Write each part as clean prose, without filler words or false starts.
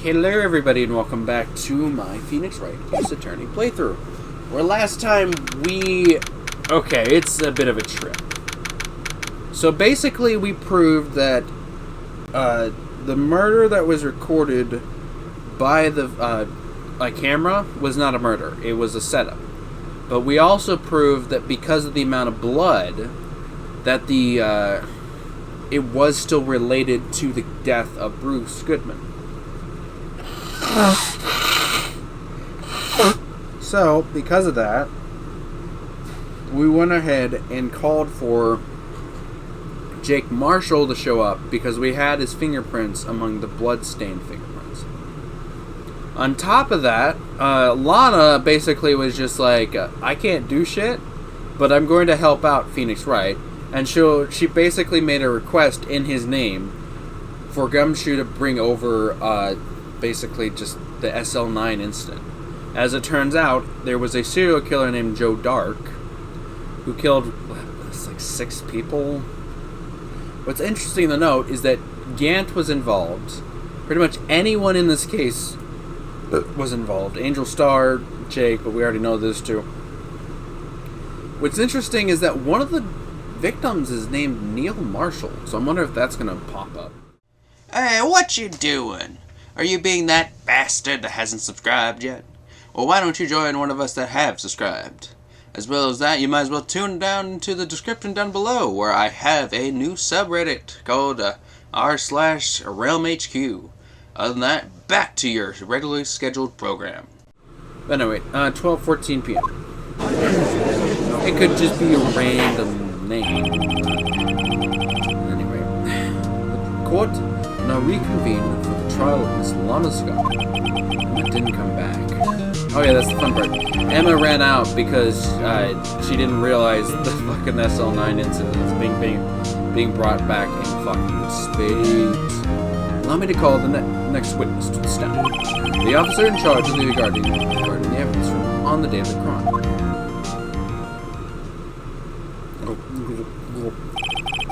Hello everybody and welcome back to my Phoenix Wright U.S. Attorney playthrough. Where last time okay, it's a bit of a trip. So basically we proved that the murder that was recorded by the camera was not a murder. It was a setup. But we also proved that because of the amount of blood, that it was still related to the death of Bruce Goodman. So, because of that, we went ahead and called for Jake Marshall to show up because we had his fingerprints among the blood-stained fingerprints. On top of that, Lana basically was just like, I can't do shit, but I'm going to help out Phoenix Wright. And she basically made a request in his name for Gumshoe to bring over basically just the SL9 incident. As it turns out, there was a serial killer named Joe Dark who killed like 6 people. What's interesting to note is that Gant was involved. Pretty much anyone in this case was involved. Angel Star, Jake, but we already know this too. What's interesting is that one of the victims is named Neil Marshall, so I wonder if that's going to pop up. Hey, what you doing? Are you being that bastard that hasn't subscribed yet? Well, why don't you join one of us that have subscribed? As well as that, you might as well tune down to the description down below, where I have a new subreddit called r/RealmHQ. Other than that, back to your regularly scheduled program. But anyway, 12:14 p.m. It could just be a random name. Anyway, the court now reconvened for the trial of Miss Lana Scott. Emma didn't come back. Oh yeah, that's the fun part. Emma ran out because she didn't realize the fucking SL9 incident is being brought back in fucking spades. Allow me to call the next witness to the stand. The officer in charge of the guarding the evidence room on the day of the crime.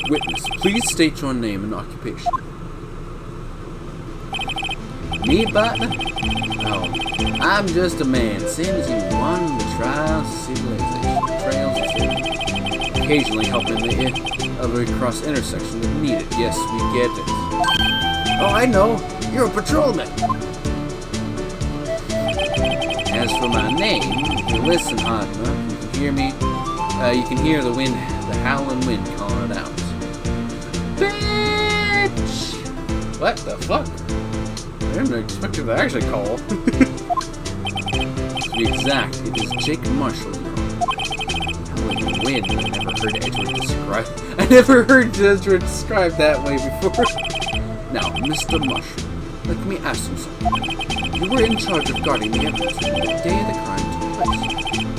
Witness, please state your name and occupation. Me, partner? Oh, I'm just a man, same as you, wandering the trials of civilization, trails of civilization. Occasionally helping the other cross intersections if needed. Yes, we get it. Oh, I know. You're a patrolman. As for my name, if you listen hard enough, you can hear me. You can hear the wind, the howling wind calling it out. Bitch! What the fuck? I didn't expect it to actually call. To be exact, it is Jake Marshall. Howling wind. I never heard Edward described that way before. Now, Mr. Marshall, let me ask you something. You were in charge of guarding the evidence on the day the crime took place.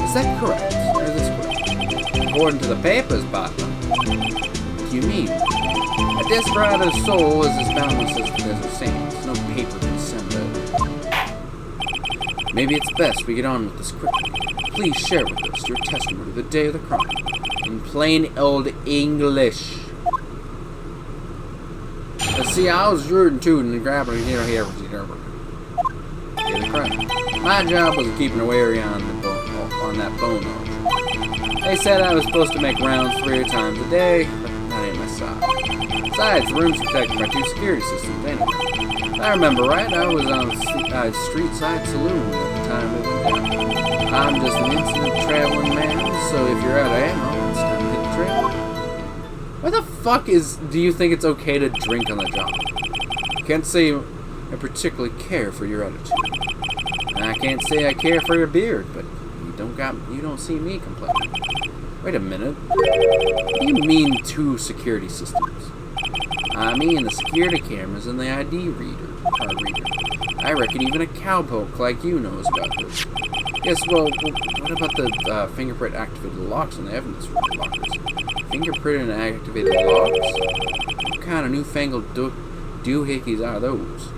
Is that correct? Or is this correct? According to the papers, partner. What do you mean? A desperado's soul is as boundless as the desert sands. No paper can send it. Maybe it's best we get on with this quickly. Please share with us your testimony the day of the crime. In plain old English. See, I was rooting, tooting, and grabbing here. The crime. My job was keeping a wary on that bone orchard. They said I was supposed to make rounds 3 times a day, but that ain't my style. Besides, the room's protected by 2 security systems anyway. If I remember right, I was on a street side saloon at the time it went down. I'm just an instant traveling man, so if you're out of ammo, it's time to hit the trail. Why the fuck do you think it's okay to drink on the job? I can't say I particularly care for your attitude. And I can't say I care for your beard, but you don't see me complaining. Wait a minute. What do you mean 2 security systems? I mean the security cameras and the ID card reader. I reckon even a cowpoke like you knows about this. Yes, well, what about the fingerprint activated locks on the evidence lockers? Fingerprint and activated locks? What kind of newfangled doohickeys are those?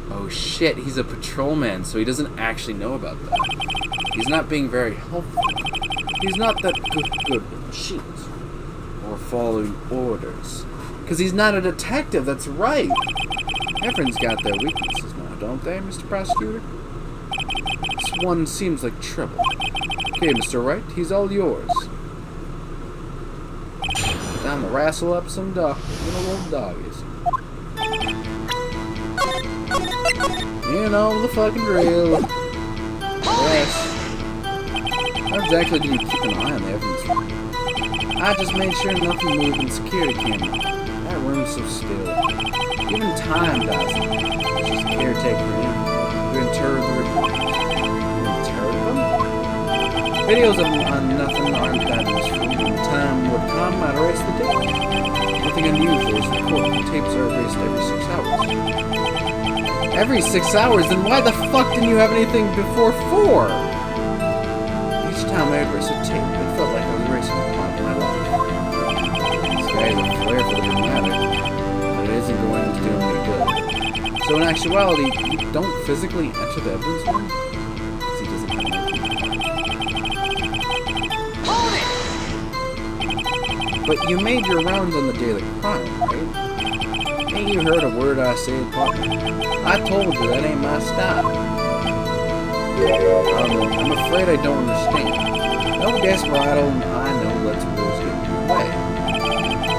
Oh shit, he's a patrolman, so he doesn't actually know about that. He's not being very helpful. He's not that good with machines. Or following orders. Because he's not a detective, that's right. Everyone's got their weaknesses, not don't they, Mr. Prosecutor? This one seems like trouble. Okay, Mr. Wright, he's all yours. Time to wrestle up some little doggies. You know the fucking drill. Yes. How exactly do you keep an eye on the evidence room? I just made sure nothing moved in security camera. That room's so still. Even time doesn't. It's just caretaker in who interred the reporters. You interred them? Videos on nothing aren't that useful. When the time would come, I'd erase the tape. Nothing unusual is recorded. The tapes are erased every 6 hours. Every 6 hours? Then why the fuck didn't you have anything before 4? Each time I erased a tape, it felt like I was erasing a part of my life. This guy has a flair for the dramatic, but it isn't going to do him any good. So in actuality, you don't physically enter the evidence room? Because he doesn't have anything. But you made your rounds on the day of the crime, right? Ain't you heard a word I said, partner? I told you that ain't my style. I'm afraid I don't understand. No desperado I know lets rules get in your way.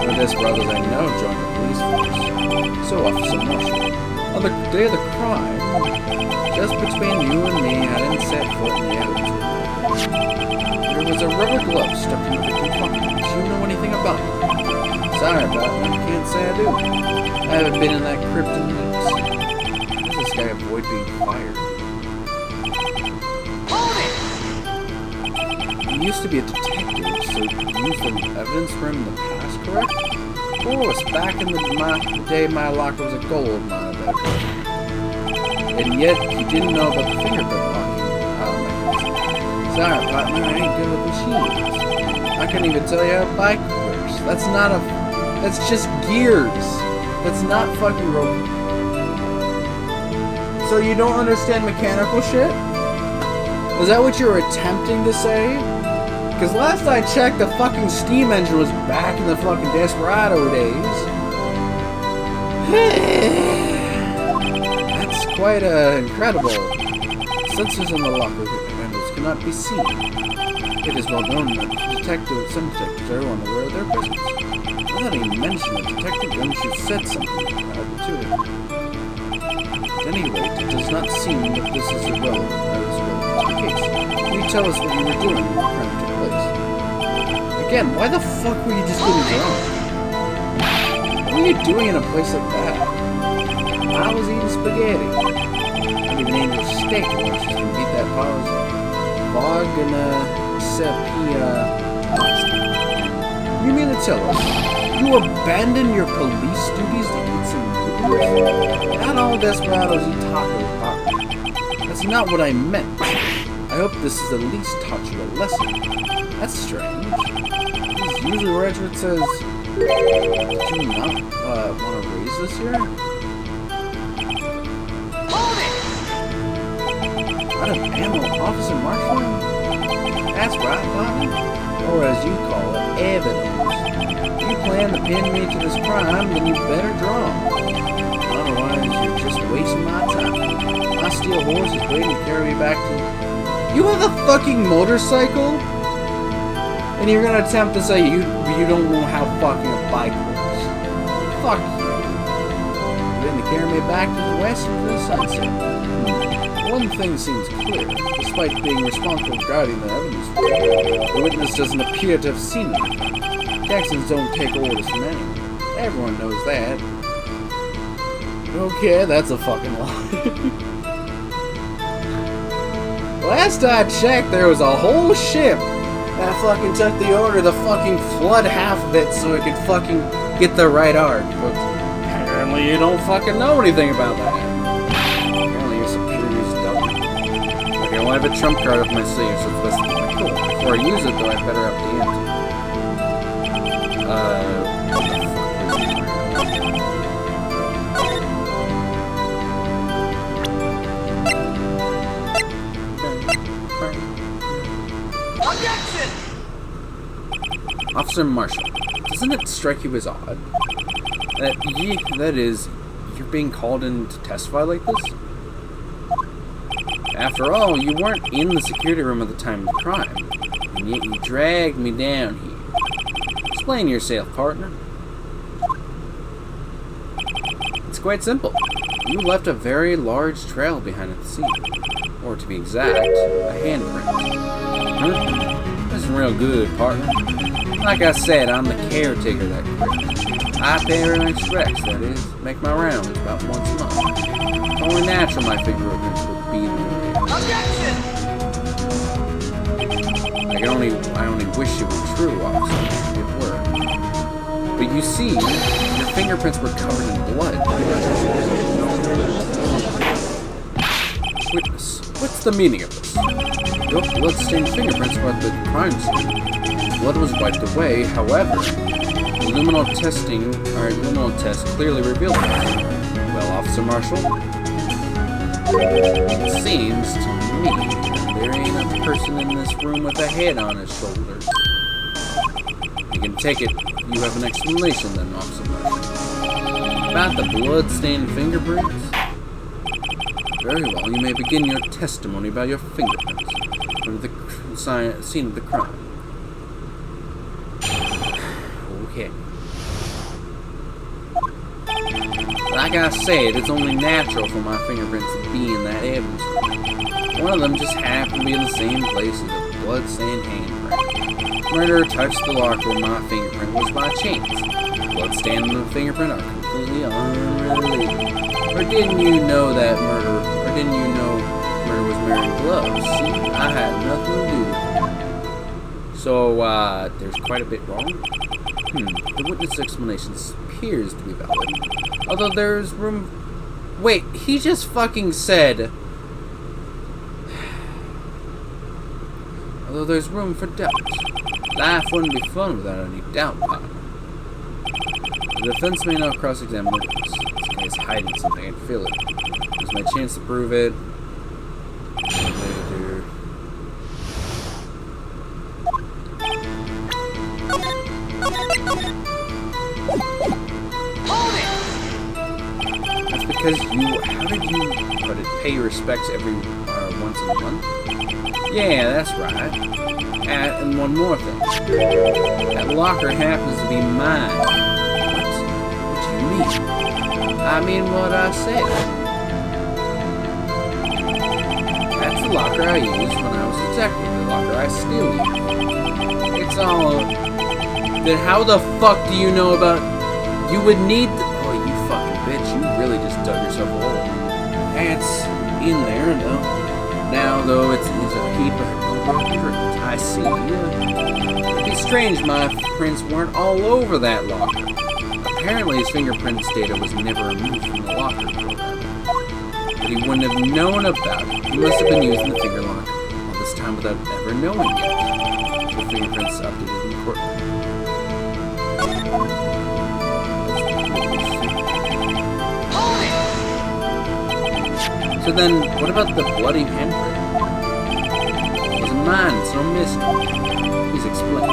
No desperados I know join the police force. So Officer Marshall, on the day of the crime, just between you and me, I didn't set foot in the evidence room. There was a rubber glove stuck in the victim's pocket. Did you know anything about it? Sorry about it, I can't say I do. I haven't been in that crypt in weeks. How does this guy avoid being fired? You used to be a detective, so you used the evidence room in the past, correct? Of course, back in the day my locker was a gold mine, I bet. And yet, you didn't know about the fingerprint locking. Sorry, partner, I ain't good with machines. I couldn't even tell you how a bike works. That's just gears. That's not fucking rope. So you don't understand mechanical shit? Is that what you're attempting to say? Because last I checked, the fucking steam engine was back in the fucking Desperado days. That's quite incredible. Sensors on the locker handles cannot be seen. It is well known that some detectives are unaware of their presence. Without even mentioning the detective, don't you said something about it too? At any rate, it does not seem that this is irrelevant to the case. Can you tell us what you were doing when the crime took place? Again, why the fuck were you just getting drunk? What were you doing in a place like that? I was eating spaghetti. Not even angel steak once just gonna beat that pause. Vog and sepia pasta. You mean to tell us you abandoned your police duties to eat some noodles? Not all desperados eat tacos, Papa. That's not what I meant. I hope this has at least taught you a lesson. That's strange. This is usually where Edward says, "Did you not want to raise this here?" Out of ammo, Officer Marshall? That's right, Bobby. Or as you call it, evidence. If you plan to pin me to this crime, then you better draw. Otherwise, you're just wasting my time. My steel horse is waiting to carry me back to... You have a fucking motorcycle? And you're gonna attempt to say you don't know how fucking a bike works. Fuck you. You're gonna carry me back to the west into the sunset. One thing seems clear. Despite being responsible for guarding the evidence, the witness doesn't appear to have seen anything. Jacksons don't take orders from anyone. Everyone knows that. Okay, that's a fucking lie. Last I checked, there was a whole ship that fucking took the order to fucking flood half of it so it could fucking get the right arc. But apparently you don't fucking know anything about that. Apparently you're some pure use dumb. Okay, well I have a trump card up my sleeve, so it's best to be cool. Before I use it though, I better up the ante. Officer Marshall, doesn't it strike you as odd that you're being called in to testify like this? After all, you weren't in the security room at the time of the crime, and yet you dragged me down here. Explain yourself, partner. It's quite simple. You left a very large trail behind at the scene. Or to be exact, a handprint. Huh? Isn't real good, partner. Like I said, I'm the caretaker of that crypt. I pay every respects, that is. Make my rounds about once a month. It's only natural my fingerprints would be in there. Objection! I only wish it were true, officer. It were. But you see, your fingerprints were covered in blood. Witness, what's the meaning of this? Your blood-stained fingerprints were at the crime scene. Blood was wiped away, however, luminol test clearly revealed it. Well, Officer Marshall, it seems to me that there ain't a person in this room with a head on his shoulders. You can take it you have an explanation then, Officer Marshall. About the blood-stained fingerprints? Very well, you may begin your testimony by your fingerprints from the scene of the crime. Okay. Like I said, it's only natural for my fingerprints to be in that evidence room. One of them just happened to be in the same place as the blood-stained handprint. Murderer touched the locker where my fingerprint was by chance. Blood-stained and the fingerprint are completely unrelated. Or didn't you know murder was wearing gloves? See, I had nothing to do with it. So, there's quite a bit wrong? The witness explanation appears to be valid. Although there's room... Wait, he just fucking said... Although there's room for doubt. Life wouldn't be fun without any doubt, partner. The defense may not cross-examine the witness. This guy is hiding something, I can feel it. There's my chance to prove it. That's because how did you pay your respects every once in a month? Yeah, that's right. And one more thing. That locker happens to be mine. What do you mean? I mean what I said. That's the locker I used when I was detective. The locker I still use. It's all... Then how the fuck do you know about... You would need... Oh, you fucking bitch. You really just dug yourself a hole. It's in there, though. Now, though, it's a heap of... I see. It'd be strange my prints weren't all over that locker. Apparently, his fingerprints data was never removed from the locker program. But he wouldn't have known about it. He must have been using the finger lock all this time without ever knowing it. The fingerprints updated in the courtroom. So then, what about the bloody handprint? It wasn't mine, it's no mystery. Please explain.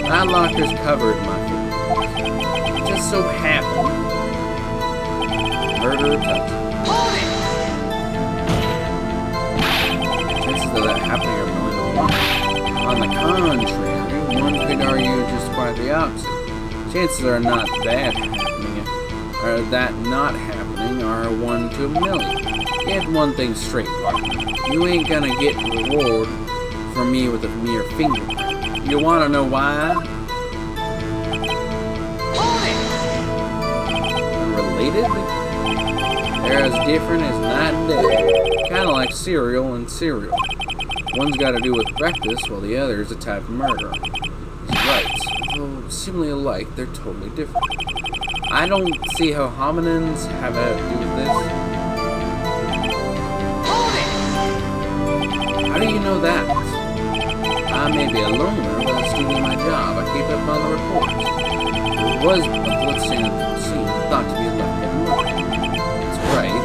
My locker's covered my fingerprints. It just so happened. Murderer touched. Chances of that happening are really low. On the contrary, one could argue just quite the opposite. Chances are not that happening, or that not happening are 1 to a million. Get one thing straight, partner. You ain't gonna get reward from me with a mere fingerprint. You wanna know why? Unrelated? They're as different as night and day. Kinda like cereal and cereal. One's gotta do with breakfast, while the other is a type of murder. He's right. Though seemingly alike, they're totally different. I don't see how hominins have to do with this. How do you know that? I may be a loner, but I still do my job. I keep up on the reports. There was a bloodstain at the scene thought to be a left-handed murder. That's right.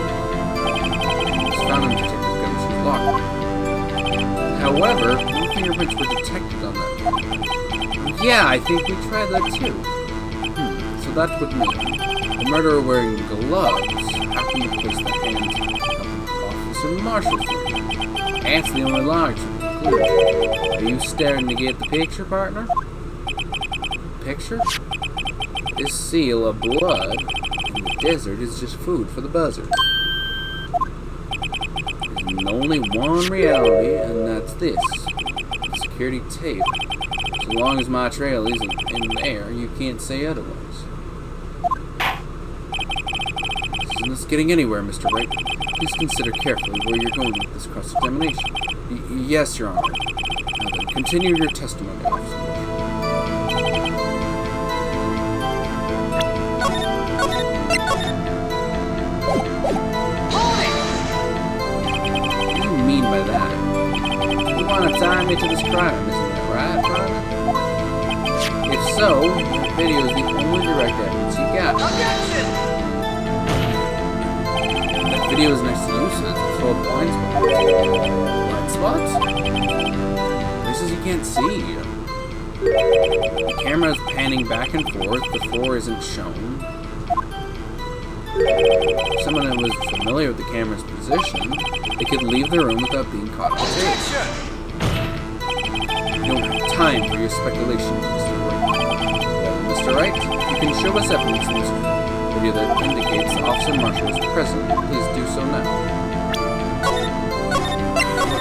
It was found in Detective Gumshoe's locker. However, no fingerprints were detected on that. Yeah, I think we tried that too. So that would mean the murderer wearing gloves happened to place the hands of Officer Officer Marshall's fingerprints. That's the only logical conclusion. Are you starting to get the picture, partner? Picture? This seal of blood in the desert is just food for the buzzards. There's only one reality, and that's this. Security tape. So long as my trail isn't in there, you can't say otherwise. This isn't getting anywhere, Mr. Wright. Please consider carefully where you're going with this cross-examination. Yes, Your Honor. Now then, continue your testimony, Officer. What do you mean by that? You want to tie me to this crime, isn't that right, partner? If so, that video is the only direct evidence you got. Objection! That video is next to you, so it's full of blind spots. Blind spots? Places you can't see. The camera is panning back and forth, the floor isn't shown. If someone that was familiar with the camera's position, they could leave the room without being caught on tape. We don't have time for your speculation, Mr. Wright. Mr. Wright, you can show us evidence in this video that indicates Officer Marshall is present. Please do so now.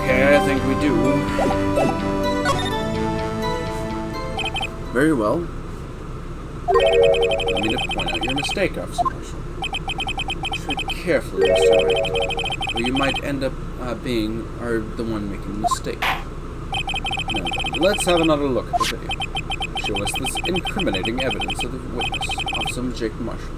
Okay, I think we do. Very well. Let me point out your mistake, Officer Marshall. Tread carefully, Mr. Wright, or you might end up being the one making the mistake. Now, let's have another look at the video. Show us this incriminating evidence of the witness, Officer Jake Marshall.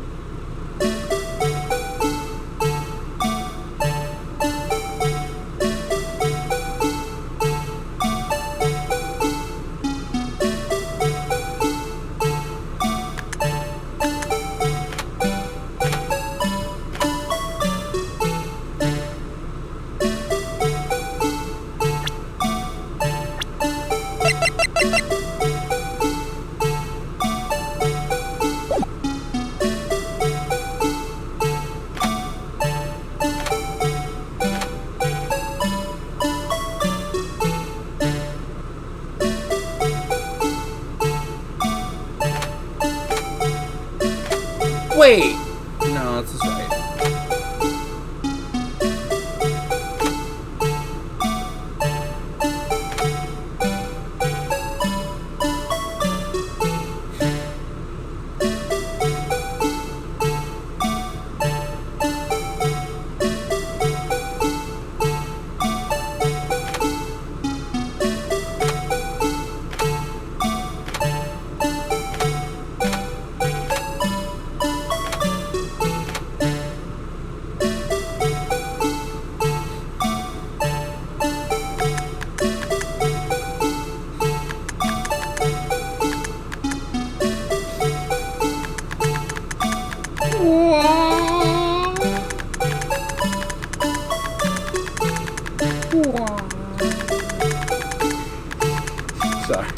Wait! No, this is right. Sorry.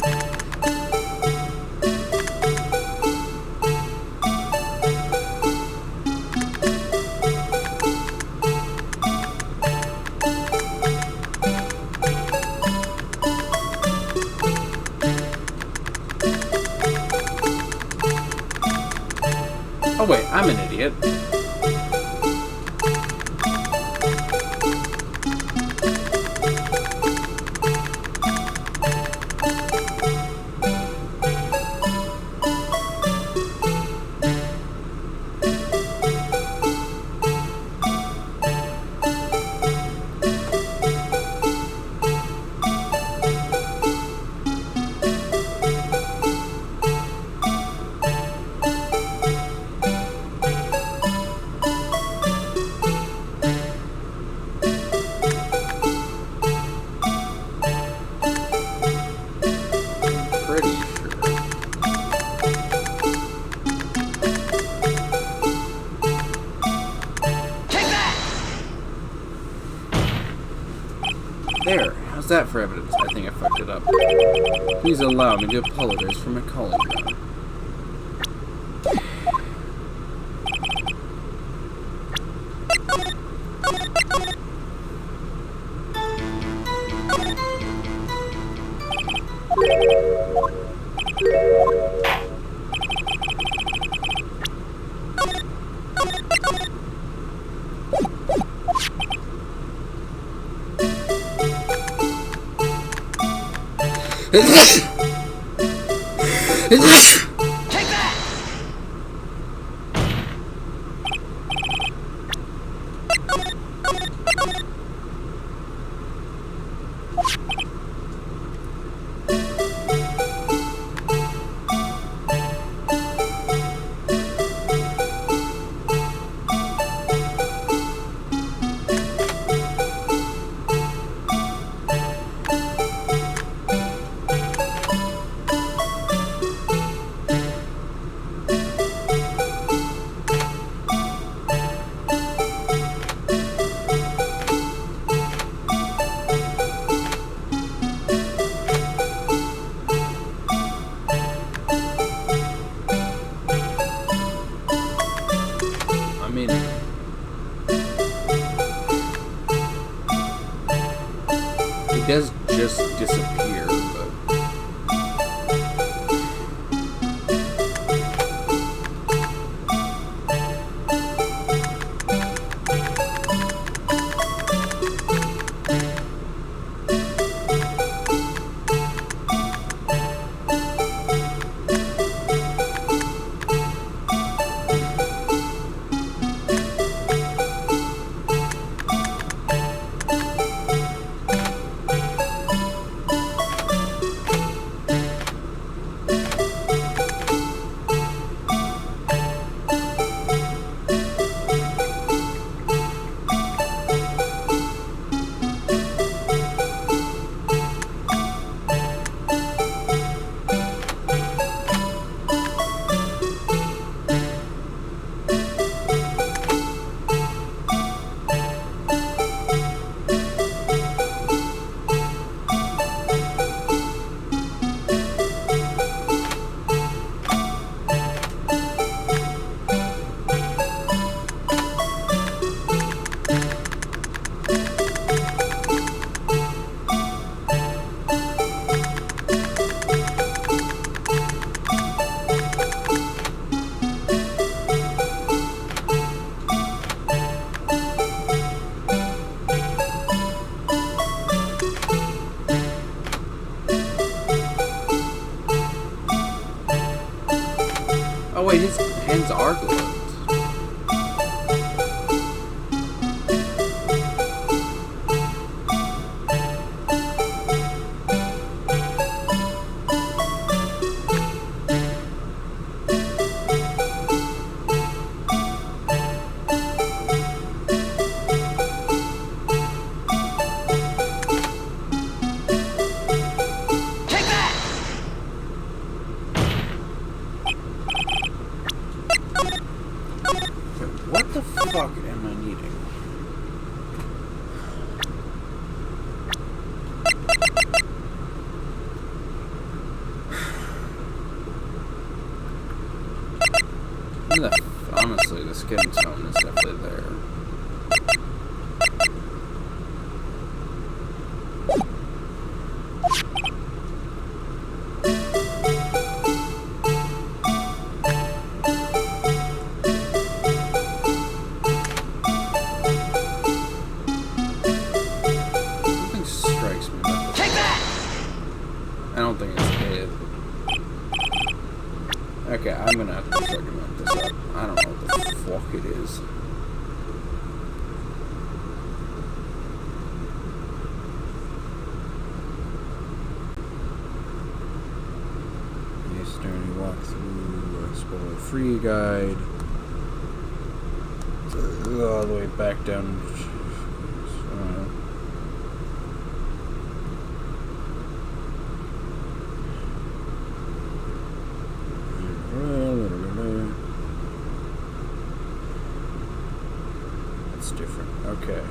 Oh wait, I'm an idiot. There, how's that for evidence? I think I fucked it up. Please allow me to apologize for my calling now. Take that! I mean, he does just disappear, but oh wait, his hands are gloved. Take that! What the fuck am I needing? Honestly, the skin tone is definitely there. Something strikes me about this. Take that! I don't think it's it. Okay, I'm gonna have to fucking look this up. I don't know what the fuck it is. Eastern walkthrough, spoiler-free guide. All the way back down. That's different. Okay.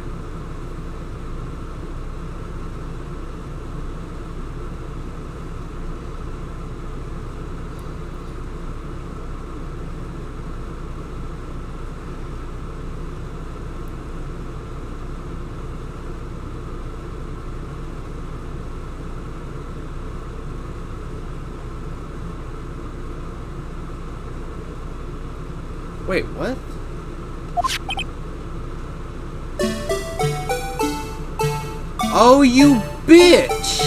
Wait, what? Oh, you bitch!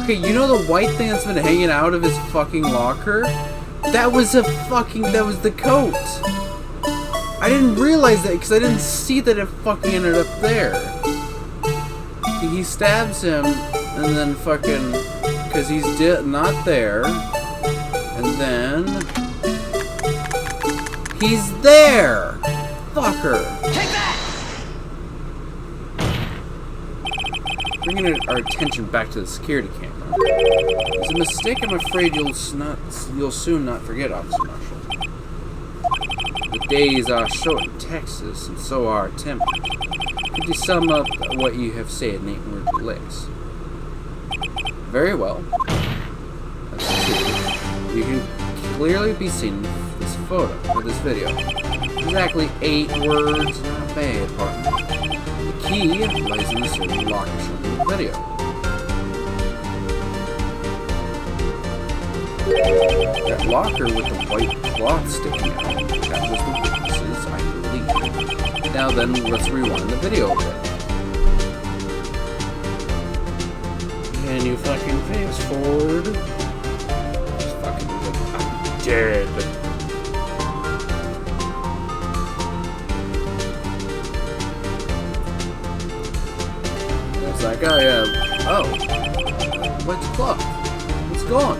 Okay, you know the white thing that's been hanging out of his fucking locker? That was the coat. I didn't realize that because I didn't see that it fucking ended up there. He stabs him and then fucking, because he's not there, and then he's there. Fucker. Take that! Bringing our attention back to the security camera. It's a mistake I'm afraid you'll soon not forget, Officer Marshall. The days are short in Texas, and so are attempts. Could you sum up what you have said in 8 words or less? Very well. That's 2. You can clearly be seen in this photo, or this video. Exactly 8 words, not bad, partner. The key lies in the certain locker shown in the video. That locker with the white cloth sticking out, that was the witnesses, I believe. Now then, let's rewind the video a bit. Can you fucking fast forward? Just fucking, I'm dead. It's like, oh yeah, oh, white cloth, it's gone.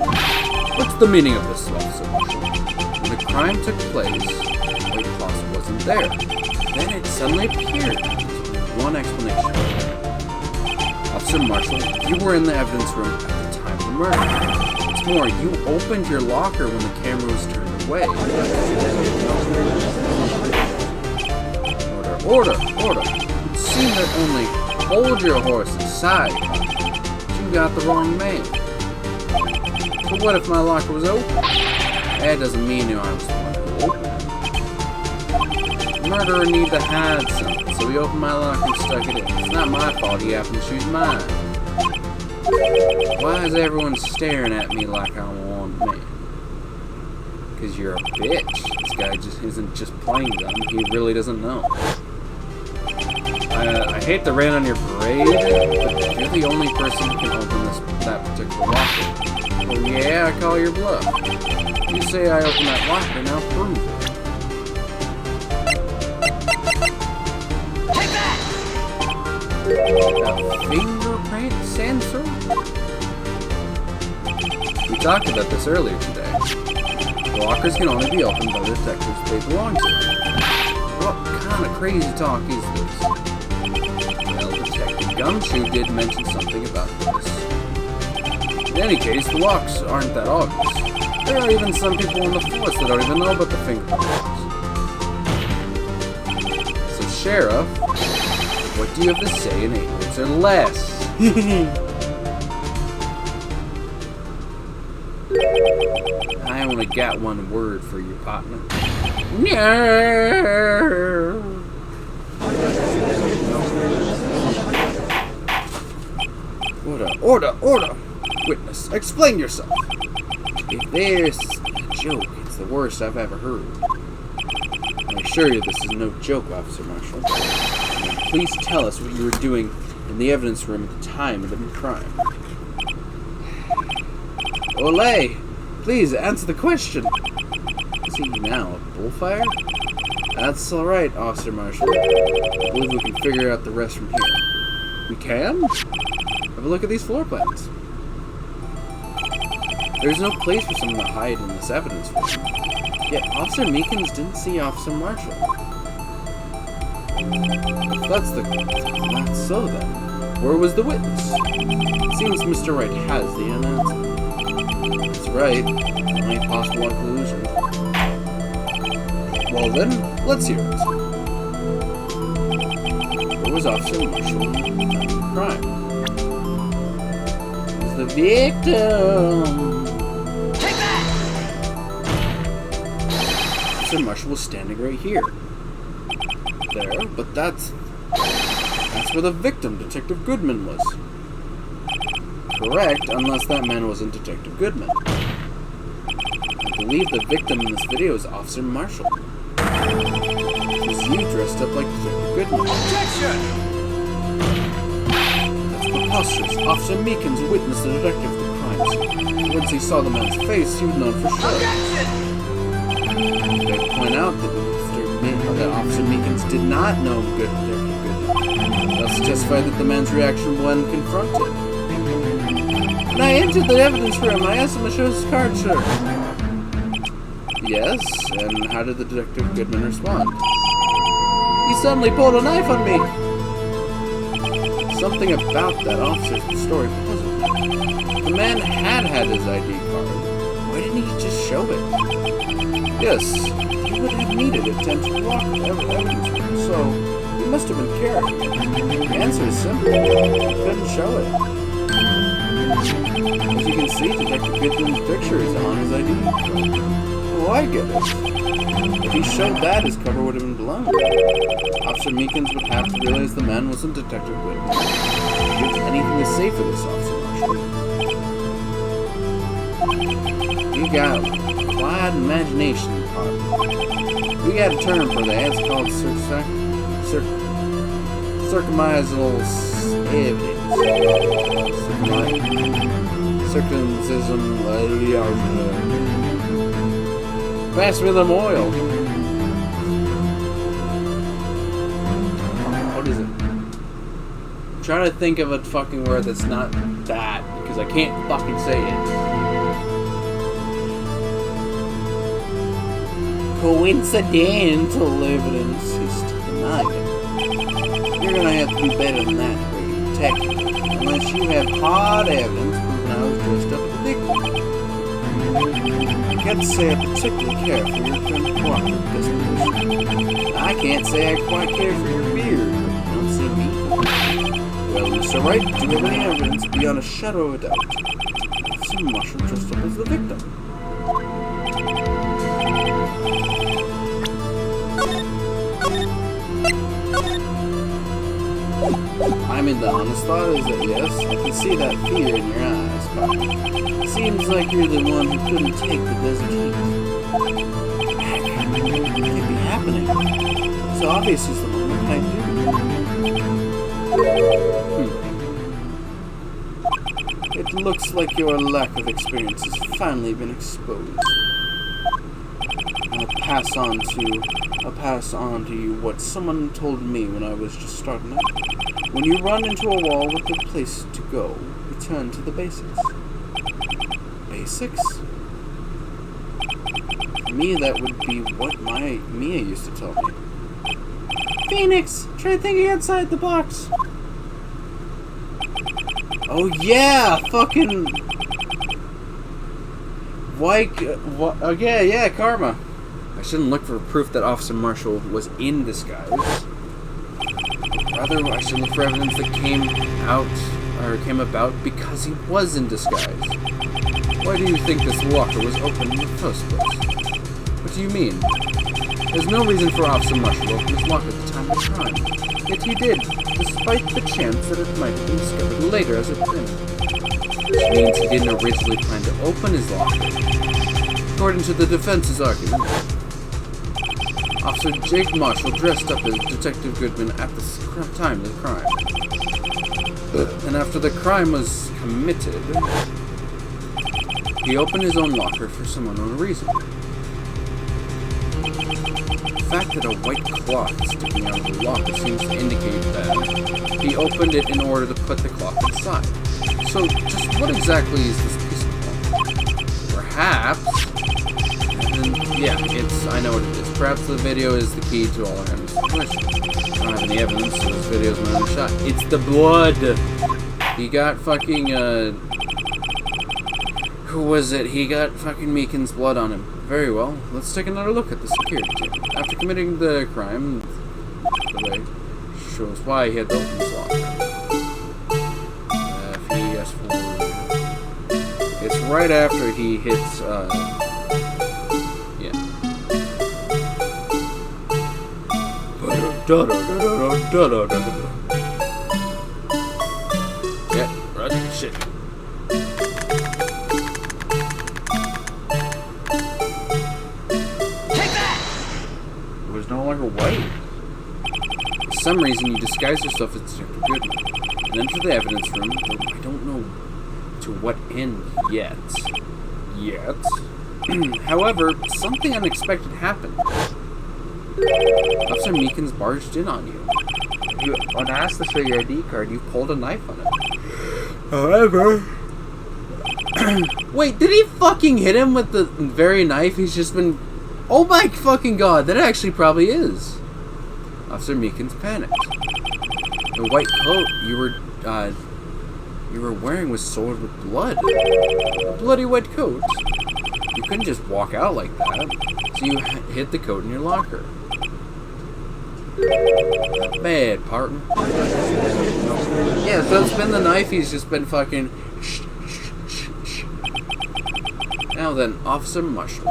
What's the meaning of this, Officer Marshall? When the crime took place, the white cloth wasn't there. Then it suddenly appeared. There's one explanation. Officer Marshall, you were in the evidence room at the time of the murder. What's more, you opened your locker when the camera was turned away. Order. It seemed that only hold your horses, side. You got the wrong man. But what if my locker was open? That doesn't mean I was the one who opened it. The murderer needed to hide something, so he opened my locker and stuck it in. It's not my fault he happened to choose mine. Why is everyone staring at me like I'm one man? Because you're a bitch. This guy just isn't just playing dumb. He really doesn't know. I hate to rain on your parade, but you're the only person who can open that particular locker. Oh yeah, I call your bluff. You say I opened that locker, now prove it. Take that! A fingerprint sensor? We talked about this earlier today. The lockers can only be opened by the detectives they belong to. What kind of crazy talk is this? Well, Detective Gumshoe did mention something about this. In any case, the locks aren't that obvious. There are even some people on the force that don't even know about the fingerprint locks. So, Sheriff, what do you have to say in 8 words or less? I only got one word for you, partner. No. Order! Witness, explain yourself. If there's a joke, it's the worst I've ever heard. I assure you this is no joke, Officer Marshall. Now, please tell us what you were doing in the evidence room at the time of the crime. Olay! Please answer the question. Is he now a bullfire? That's alright, Officer Marshall. I believe we can figure out the rest from here. We can? Have a look at these floor plans. There's no place for someone to hide in this evidence room. Yet Officer Meekins didn't see Officer Marshall. If that's so then, where was the witness? It seems Mr. Wright has the answer. That's right. Only possible conclusion. Well then, let's hear it. Where was Officer Marshall at the time of the crime? He was the victim. Take that! Officer Marshall was standing right here. There, but that's where the victim, Detective Goodman, was. Correct, unless that man wasn't Detective Goodman. I believe the victim in this video is Officer Marshall. It's you dressed up like Detective Goodman. Objection! That's preposterous. Officer Meekins witnessed the detective of the crime scene. Once he saw the man's face, he would know for sure. They point out that Officer Meekins did not know good Detective Goodman. Thus justify that the man's reaction when confronted. When I entered the evidence room, I asked him to show his card, sir. Yes, and how did the Detective Goodman respond? He suddenly pulled a knife on me. Something about that officer's story puzzled me. The man had his ID card. Why didn't he just show it? Yes, he would have needed it to enter the evidence room, so he must have been carrying it. The answer is simple. He couldn't show it. As you can see, Detective Goodman's picture is on his ID card. Oh, I get it. If he showed that, his cover would have been blown. Officer Meekins would have to realize the man wasn't Detective Goodman. Do you have anything to say for this, Officer Marshall? You got a quiet imagination, partner. We got a term for that. It's called circumcisal evidence. Circumcision. Pass me the oil. What is it? I'm trying to think of a fucking word that's not that, because I can't fucking say it. Coincidental evidence. He's still denying it. You're gonna have to do better than that, technically. Unless you have hard evidence proving I was dressed up as a victim. I can't say I particularly care for your cooperative disposition. I can't say I quite care for your beard, but you don't see me. Well, Mr. Wright, do you have any evidence beyond a shadow of a doubt? Some mushroom dressed up as the victim. I mean, the honest thought is that yes, I can see that fear in your eyes, but it seems like you're the one who couldn't take the desert heat. It can't be happening. So obvious is the one. What can I do? It looks like your lack of experience has finally been exposed. I'll pass on to you what someone told me when I was just starting out. When you run into a wall with no place to go, return to the basics. Basics? For me, that would be what my Mia used to tell me. Phoenix, try thinking outside the box. Oh yeah, fucking White. Yeah, karma. I shouldn't look for proof that Officer Marshall was in disguise. Rather, I should look for evidence that came about because he was in disguise. Why do you think this locker was open in the first place? What do you mean? There's no reason for Officer Marshall to open his locker at the time of the crime. Yet he did, despite the chance that it might have been discovered later as a prank. Which means he didn't originally plan to open his locker. According to the defense's argument, Officer Jake Marshall dressed up as Detective Goodman at the time of the crime. And after the crime was committed, he opened his own locker for some unknown reason. The fact that a white cloth is sticking out of the locker seems to indicate that he opened it in order to put the cloth inside. So, just what exactly is this piece of cloth? Perhaps... I know what it is. Perhaps the video is the key to all our answers to questions. I don't have any evidence, so this video is my only shot. It's the blood! He got fucking, who was it? He got fucking Meekins' blood on him. Very well. Let's take another look at the security tape. After committing the crime, the way shows why he had to open his locker. It's right after he hits, Yeah, right, shit. Take that! It was no longer white. For some reason, you disguised yourself as Detective Goodman. and enter the evidence room, though I don't know to what end yet. However, something unexpected happened. Officer Meekins barged in on you. When asked to show your ID card, you pulled a knife on him. However... Wait, did he fucking hit him with the very knife he's just been... Oh my fucking god, that actually probably is. Officer Meekins panicked. The white coat you were wearing was soiled with blood. A bloody white coat. You couldn't just walk out like that, so you hid the coat in your locker. Not bad, partner. Yeah, so it's been the knife he's just been fucking... Now then, Officer Marshall,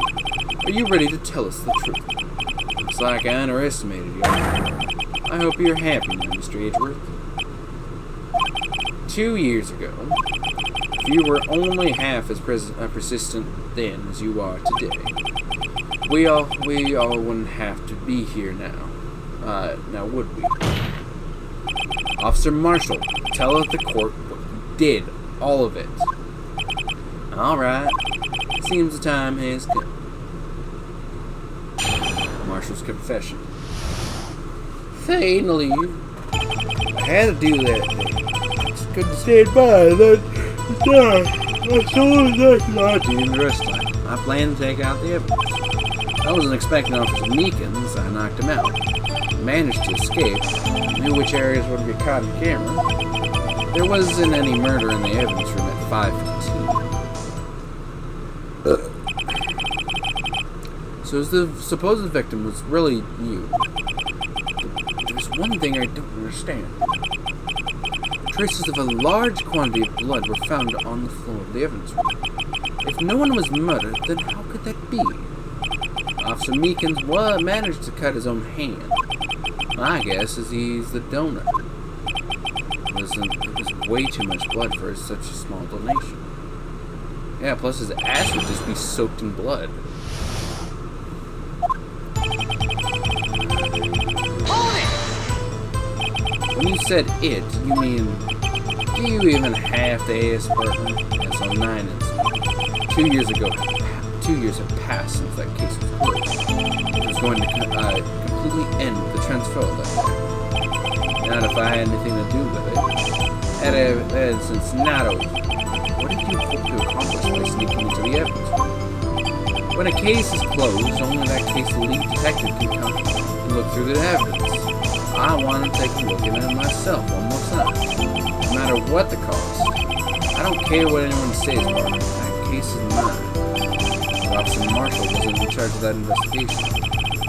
are you ready to tell us the truth? Looks like I underestimated you. I hope you're happy now, Mr. Edgeworth. 2 years ago, if you were only half as persistent then as you are today, we all wouldn't have to be here now. Now would we? Officer Marshall, tell the court what you did. All of it. Alright. Seems the time has come. Marshall's confession. Finally. I had to do that thing. Just couldn't stand by that. Not the rest time. I planned to take out the evidence. I wasn't expecting Officer Meekins. I knocked him out. Managed to escape. Knew which areas would be caught on camera. There wasn't any murder in the evidence room at 5:15. So the supposed victim was really you. There's one thing I don't understand. Traces of a large quantity of blood were found on the floor of the evidence room. If no one was murdered, then how could that be? Officer Meekins managed to cut his own hand. My guess is he's the donor. It was way too much blood for such a small donation. Yeah, plus his ass would just be soaked in blood. When you said it, you mean... Do you even have the AS partner? Yes, on 9 incidents. 2 years ago, 2 years have passed since that case was closed. It was going to completely end the transfer that day. Not if I had anything to do with it. That evidence not over. What did you hope to accomplish by sneaking into the evidence room? When a case is closed, only that case lead detective can come and look through the evidence. I want to take a look at it myself one more time, no matter what the cost. I don't care what anyone says, partner. That case is mine. But Officer Marshall wasn't in charge of that investigation.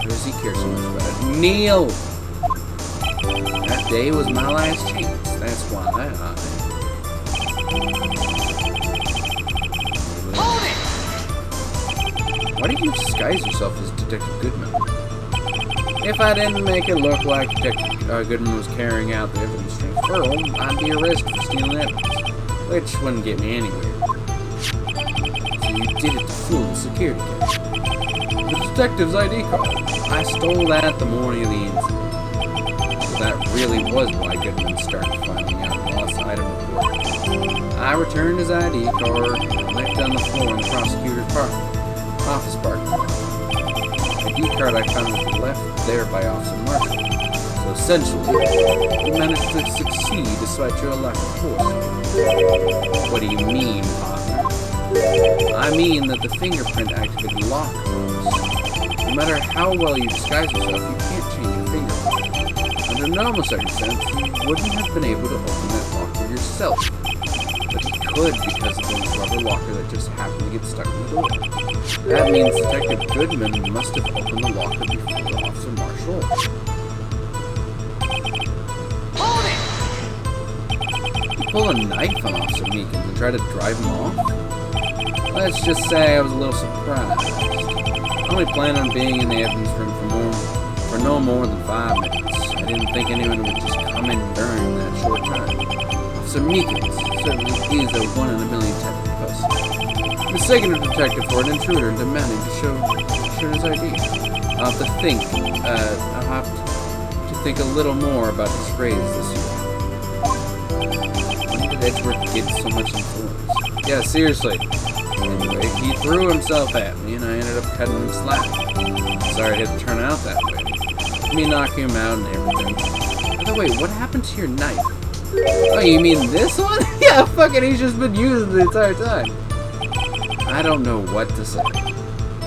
Or does he care so much about it? Neil! That day was my last chance. That's why Why do you disguise yourself as Detective Goodman? If I didn't make it look like Detective Goodman was carrying out the evidence transfer, I'd be arrested for stealing evidence, which wouldn't get me anywhere. So you did it to fool the security guard. The detective's ID card. I stole that the morning of the incident. So that really was why Goodman started filing out a lost item report. I returned his ID card and left it on the floor in the prosecutor's office parking lot. The ID card I found was left there by Officer Marshall. So essentially, you managed to succeed despite your lack of force. What do you mean, partner? I mean that the fingerprint activated lock codes. No matter how well you disguise yourself, you can't change your fingerprint. Under normal circumstances, you wouldn't have been able to open that locker yourself. But you could because of the rubber locker that just happened to get stuck in the door. That means Detective Goodman must have opened the locker before Officer Marshall. Hold it! You pull a knife on Officer Meekins and try to drive him off? Let's just say I was a little surprised. I only planned on being in the evidence room for no more than 5 minutes. I didn't think anyone would just come in during that short time. Officer Meekins certainly is a 1 in a million type of person. Mistaking a detective for an intruder and demanding to show his ID. I'll have to think a little more about his phrase this year. When did Edgeworth get so much influence? Yeah, seriously. Anyway, he threw himself at me, and I ended up cutting him slack. Sorry it had to turn out that way. Me knocking him out and everything. By the way, what happened to your knife? Oh, you mean this one? Yeah, fuck it, he's just been using it the entire time. I don't know what to say.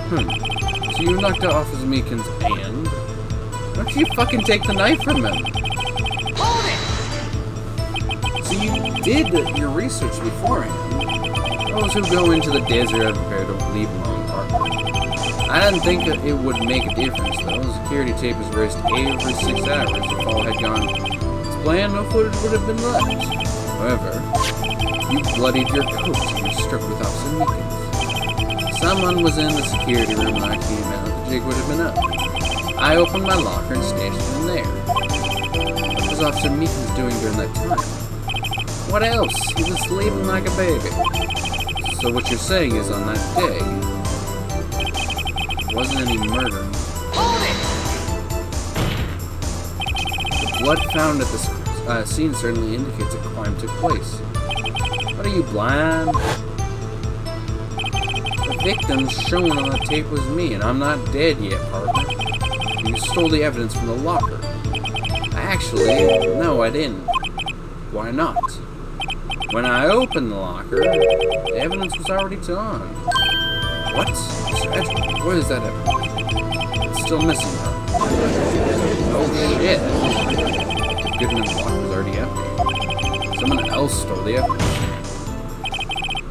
So you knocked out Officer Meekins and... Why don't you fucking take the knife from him? Hold it! So you did your research beforehand. Those who go into the desert are prepared to leave alone partner. I didn't think it would make a difference though. The security tape was erased every 6 hours. If all had gone as planned, no footage would have been left. However, you bloodied your coat and you struck with Officer Meekins. If someone was in the security room when I came out, the jig would have been up. I opened my locker and stashed it in there. What was Officer Meekins doing during that time? What else? He was sleeping like a baby. So what you're saying is on that day, there wasn't any murder. Hold it! The blood found at the scene certainly indicates a crime took place. What are you, blind? The victim shown on the tape was me, and I'm not dead yet, partner. You stole the evidence from the locker. Actually, no, I didn't. Why not? When I opened the locker, the evidence was already gone. What? Mr. Edgeworth, where is that evidence? It's still missing, huh? Oh shit. The Goodman lock was already empty. Someone else stole the evidence.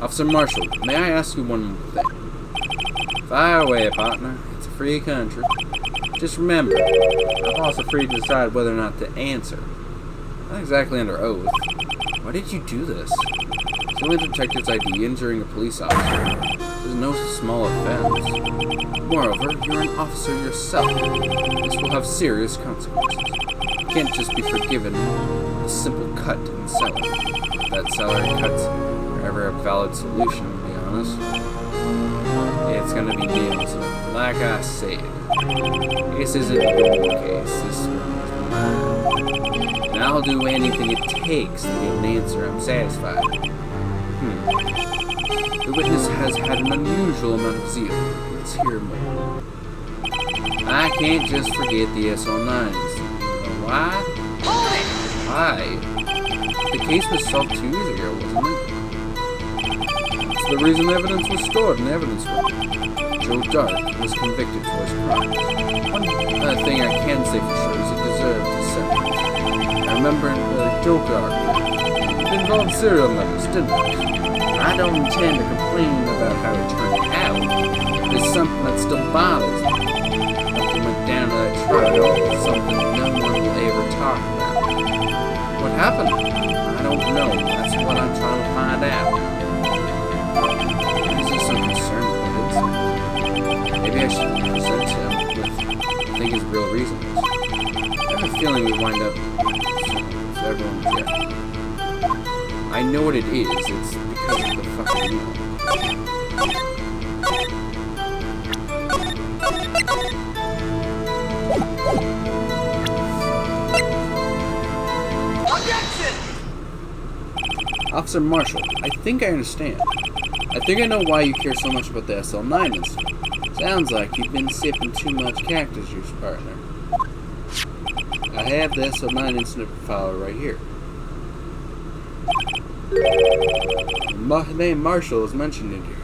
Officer Marshall, may I ask you one more thing? Fire away, partner. It's a free country. Just remember, I'm also free to decide whether or not to answer. Not exactly under oath. Why did you do this? Stealing a detective's ID, injuring a police officer, is no small offense. Moreover, you're an officer yourself. This will have serious consequences. You can't just be forgiven a simple cut in salary. That salary cuts are ever a valid solution, to be honest. It's gonna be nailed. Like I said, this isn't your case. This one's mine. And I'll do anything it takes to get an answer I'm satisfied. The witness has had an unusual amount of zeal. Let's hear more. I can't just forget the SL9 incident. You know why? Hold it! Why? The case was solved 2 years ago, wasn't it? It's the reason evidence was stored in the evidence room. Joe Dark was convicted for his crimes. One thing I can say for sure is he deserved his sentence. I remember Joe Dark involved serial numbers, didn't it? I don't intend to complain about how it turned out. There's something that still bothers me. Something went down to that trial, something no one will ever talk about. What happened? I don't know. That's what I'm trying to find out. Why is he so concerned with it? Maybe I should present him with, I think, his real reasons. I have a feeling we wind up with everyone's dead. I know what it is. It's because of the fucking meal. Objection! Officer Marshall, I think I understand. I think I know why you care so much about the SL9 incident. Sounds like you've been sipping too much cactus juice, partner. I have the SL9 incident file right here. The name Marshall is mentioned in here.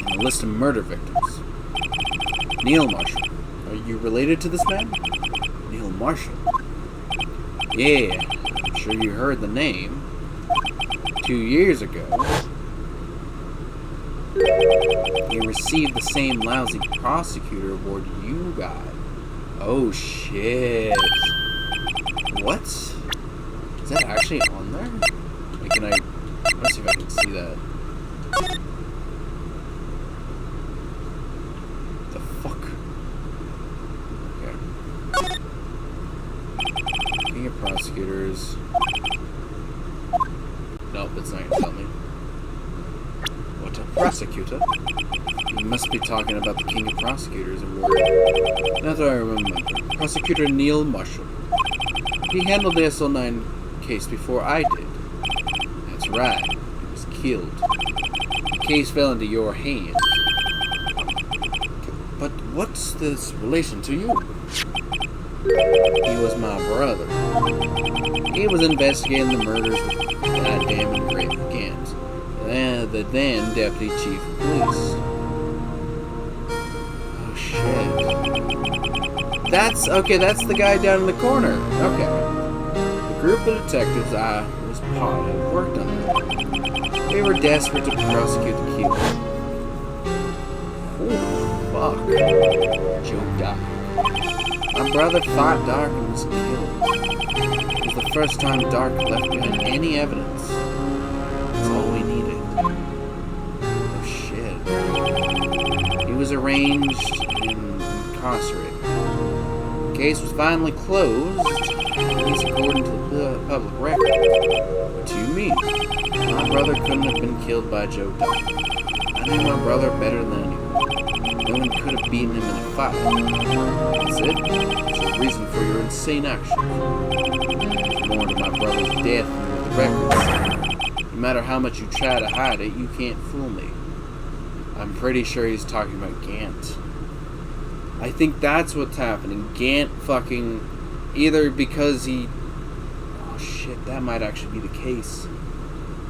And a list of murder victims. Neil Marshall. Are you related to this man? Neil Marshall. Yeah, I'm sure you heard the name. 2 years ago, he received the same lousy prosecutor award you got. Oh shit. What? Is that actually on there? Like, let's see if I can see that. The fuck? Okay. King of prosecutors. Nope, it's not gonna tell me. What, a prosecutor? You must be talking about the King of Prosecutors award. Now that I remember, Prosecutor Neil Marshall. He handled the SL9 case before I did. That's right. He was killed. The case fell into your hands. But what's this relation to you? He was my brother. He was investigating the murders of that damn engraved Gant, the then deputy chief of police. Oh shit. That's the guy down in the corner. Okay. The group of detectives I was part of worked on that. We were desperate to prosecute the killer. Oh, fuck. Joe Doc. My brother fought Dark and was killed. It was the first time Dark left behind any evidence. That's all we needed. Oh shit. He was arranged and incarcerated. The case was finally closed, at least according to the public record. What do you mean? My brother couldn't have been killed by Joe Doc. I knew my brother better than anyone. No one could have beaten him in a fight. That's it. There's a reason for your insane actions. There's more to my brother's death than what the records say. No matter how much you try to hide it, you can't fool me. I'm pretty sure he's talking about Gant. I think that's what's happening. Gant fucking... Either because he... Oh shit, that might actually be the case.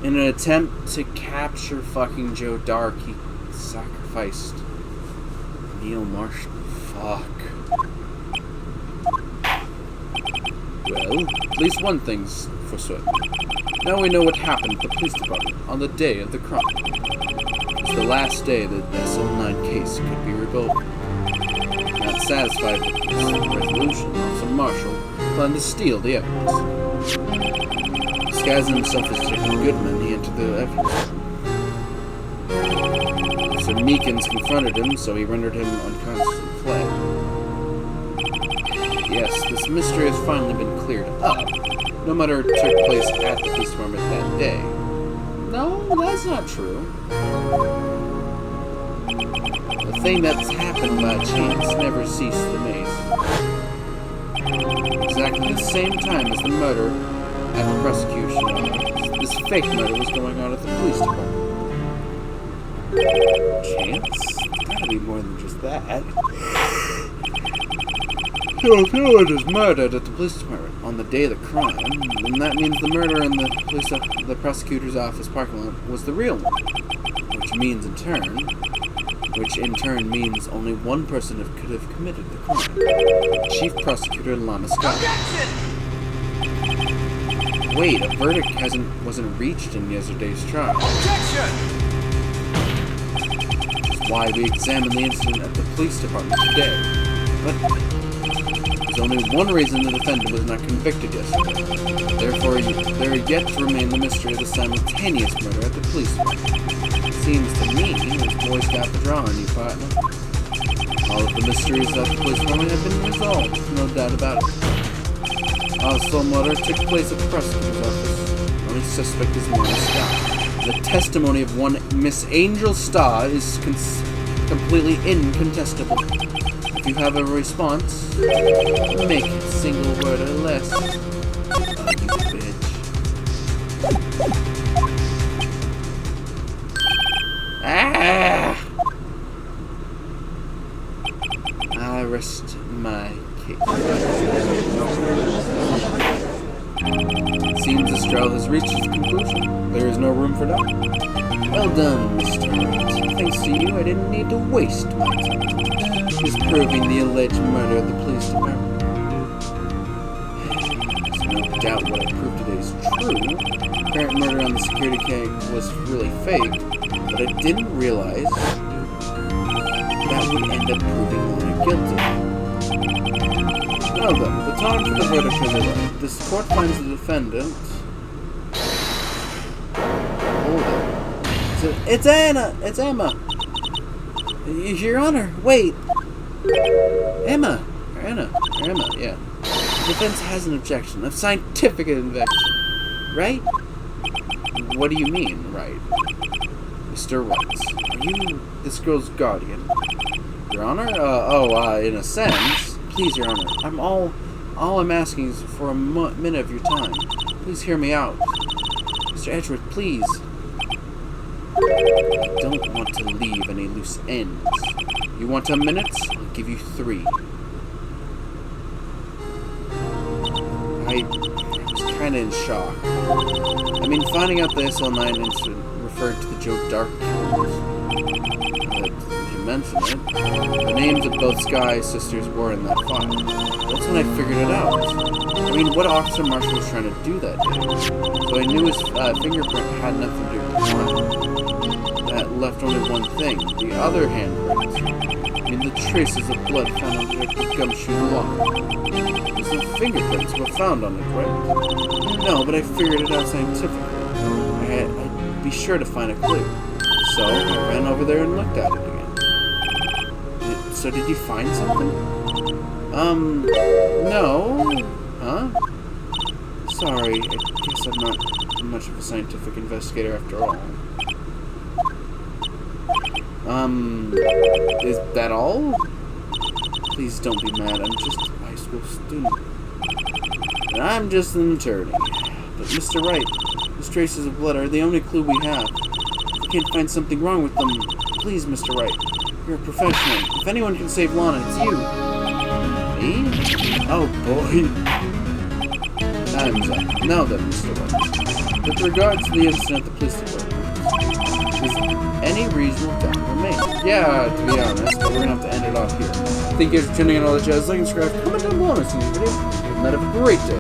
In an attempt to capture fucking Joe Dark, he sacrificed Neil Marshall. Fuck. Well, at least one thing's for certain. Now we know what happened at the police department on the day of the crime. It was the last day that the SL9 case could be revoked. Not satisfied with this resolution, Officer Marshall planned to steal the evidence. Disguising himself as Jacob Goodman, he entered the evidence room. Sir Meekins confronted him, so he rendered him unconscious and fled. Yes, this mystery has finally been cleared up. No matter what took place at the police department that day. No, that's not true. The thing that's happened by chance never ceased to amaze. Exactly the same time as the murder at the prosecution, this fake murder was going on at the police department. Chance? Gotta be more than just that. So if no one was murdered at the police department on the day of the crime, then that means the murder in the prosecutor's office parking lot was the real one. Which in turn means only one person could have committed the crime. Chief Prosecutor Lana Scott. Objection! Wait, a verdict wasn't reached in yesterday's trial. Objection! That's why we examined the incident at the police department today. But there's only one reason the defendant was not convicted yesterday. Therefore, there yet to remain the mystery of the simultaneous murder at the police department. It seems to me those boys got the draw on you, partner. All of the mysteries at the police department have been resolved, no doubt about it. Also, murder took place at the prosecutor's office. The only suspect is Lana Scott. The testimony of one Miss Angel Starr is completely incontestable. If you have a response, make it a single word or less. Oh, you bitch. Ah! I rest my case. It seems this trial has reached its conclusion. There is no room for doubt. Well done, Mr. Wright. Thanks to you, I didn't need to waste my time disproving the alleged murder of the police department. There's no doubt what I proved today is true. The apparent murder on the security cam was really fake, but I didn't realize that would end up proving Lana guilty. Now then, the time for the verdict has arrived. This court finds the defendant... Hold on. It's Anna! It's Emma! Your Honor, wait! Emma, yeah. The defense has an objection of scientific invention, right? What do you mean, right? Mr. Wright, are you this girl's guardian? Your Honor? In a sense. Please, Your Honor, I'm all All I'm asking is for a minute of your time. Please hear me out. Mr. Edgeworth, please. I don't want to leave any loose ends. You want a minute? I'll give you 3. I was kind of in shock. I mean, finding out the SL9 incident referred to the Joe Dark killers. If you mention it, the names of both Sky sisters were in that file. That's when I figured it out. I mean, what Officer Marshall was trying to do that day? So I knew his fingerprint had nothing to do with the crime. That left only one thing, the other handprint. I mean, the traces of blood found on the gumshoe lock. There's no fingerprints were found on it, right? No, but I figured it out scientifically. I'd be sure to find a clue. So I ran over there and looked at it again. So did you find something? No. Huh? Sorry, I guess I'm not much of a scientific investigator after all. Is that all? Please don't be mad, I'm just a high school student. And I'm just an attorney. But Mr. Wright, these traces of blood are the only clue we have. If we can't find something wrong with them, please, Mr. Wright. You're a professional. If anyone can save Lana, it's you. Me? Oh boy. Time's up. Now then, Mr. Wright. With regards to the incident at the police department, does any reasonable doubt remain? Yeah, to be honest, but we're gonna have to end it off here. Thank you guys for tuning in, all the jazz. Like and subscribe, comment down below on this video, and have a great day.